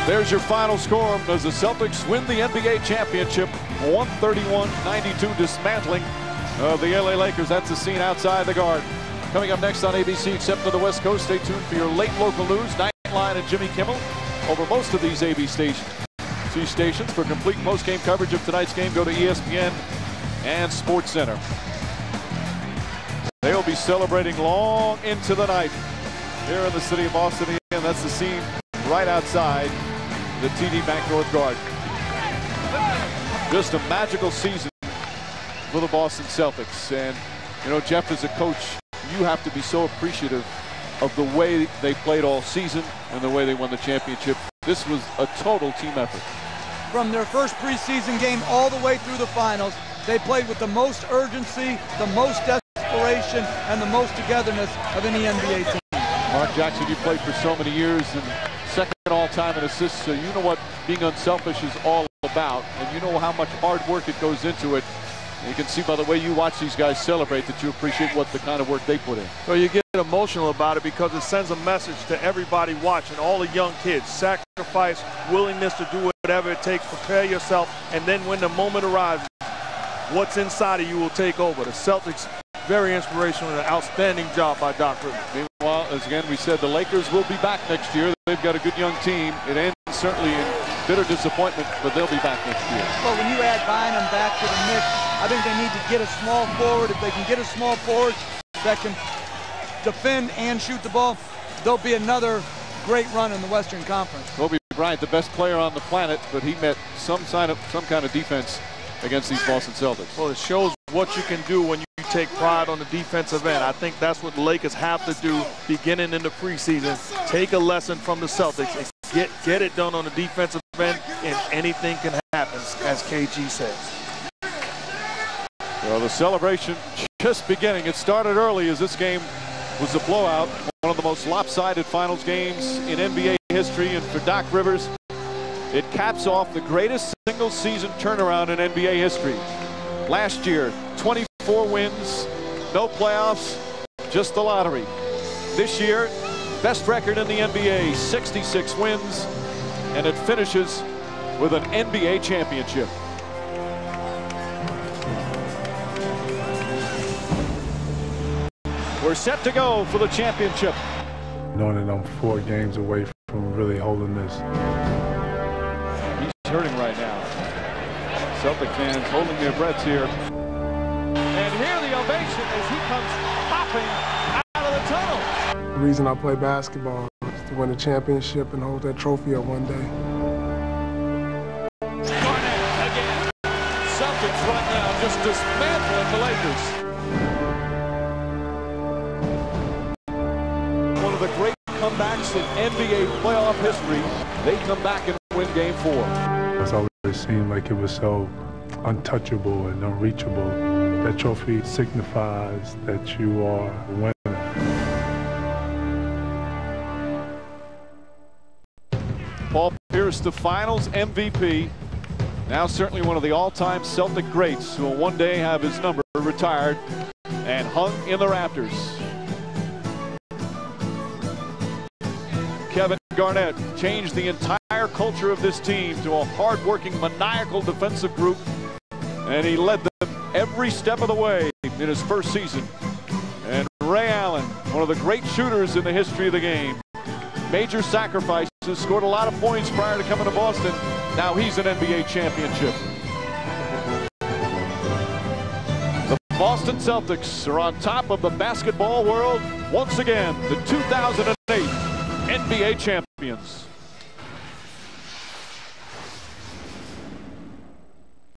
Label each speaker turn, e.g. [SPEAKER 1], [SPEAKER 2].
[SPEAKER 1] There's your final score as the Celtics win the NBA championship, 131-92, dismantling the LA Lakers. That's the scene outside the Garden. Coming up next on ABC, except for the West Coast, stay tuned for your late local news. Nightline and Jimmy Kimmel over most of these ABC stations. For complete post-game coverage of tonight's game, go to ESPN and SportsCenter. They'll be celebrating long into the night here in the city of Boston, and that's the scene right outside the TD Bank North Garden. Just a magical season for the Boston Celtics. And, you know, Jeff, as a coach, you have to be so appreciative of the way they played all season and the way they won the championship. This was a total team effort.
[SPEAKER 2] From their first preseason game all the way through the finals, they played with the most urgency, the most desperation, and the most togetherness of any NBA team.
[SPEAKER 1] Mark Jackson, you played for so many years and second all-time in assists, so you know what being unselfish is all about, and you know how much hard work it goes into it. And you can see by the way you watch these guys celebrate that you appreciate what the kind of work they put in.
[SPEAKER 3] Well, you get emotional about it because it sends a message to everybody watching, all the young kids. Sacrifice, willingness to do whatever it takes, prepare yourself, and then when the moment arrives, what's inside of you will take over. The Celtics, very inspirational and an outstanding job by Doc Rivers.
[SPEAKER 1] Meanwhile, as again we said, the Lakers will be back next year. They've got a good young team. It ends certainly in bitter disappointment, but they'll be back next year.
[SPEAKER 2] Well, when you add Bynum back to the mix, I think they need to get a small forward. If they can get a small forward that can defend and shoot the ball, there'll be another great run in the Western Conference.
[SPEAKER 1] Kobe Bryant, the best player on the planet, but he met some kind of defense against these Boston Celtics.
[SPEAKER 3] Well, it shows what you can do when you take pride on the defensive end. I think that's what the Lakers have to do beginning in the preseason. Take a lesson from the Celtics and get it done on the defensive end, and anything can happen, as KG says.
[SPEAKER 1] Well, the celebration just beginning. It started early as this game was a blowout, one of the most lopsided finals games in NBA history, and for Doc Rivers, it caps off the greatest single-season turnaround in NBA history. Last year, 24 wins, no playoffs, just the lottery. This year, best record in the NBA, 66 wins, and it finishes with an NBA championship. We're set to go for the championship.
[SPEAKER 4] Knowing that I'm 4 games away from really holding this.
[SPEAKER 1] He's hurting right now. Celtic fans holding their breaths here. And here the ovation as he comes hopping out of the tunnel.
[SPEAKER 5] The reason I play basketball is to win a championship and hold that trophy up one day.
[SPEAKER 1] Garnett again. Celtics right now just dismantling the Lakers. One of the great comebacks in NBA playoff history. They come back and win Game 4.
[SPEAKER 4] It's always seemed like it was so untouchable and unreachable. That trophy signifies that you are a winner.
[SPEAKER 1] Paul Pierce, the Finals MVP. Now certainly one of the all-time Celtic greats who will one day have his number retired and hung in the rafters. Kevin Garnett changed the entire culture of this team to a hard-working, maniacal defensive group, and he led them every step of the way in his first season. And Ray Allen, one of the great shooters in the history of the game. Major sacrifices, scored a lot of points prior to coming to Boston. Now he's an NBA championship. The Boston Celtics are on top of the basketball world once again, the 2008 NBA champions.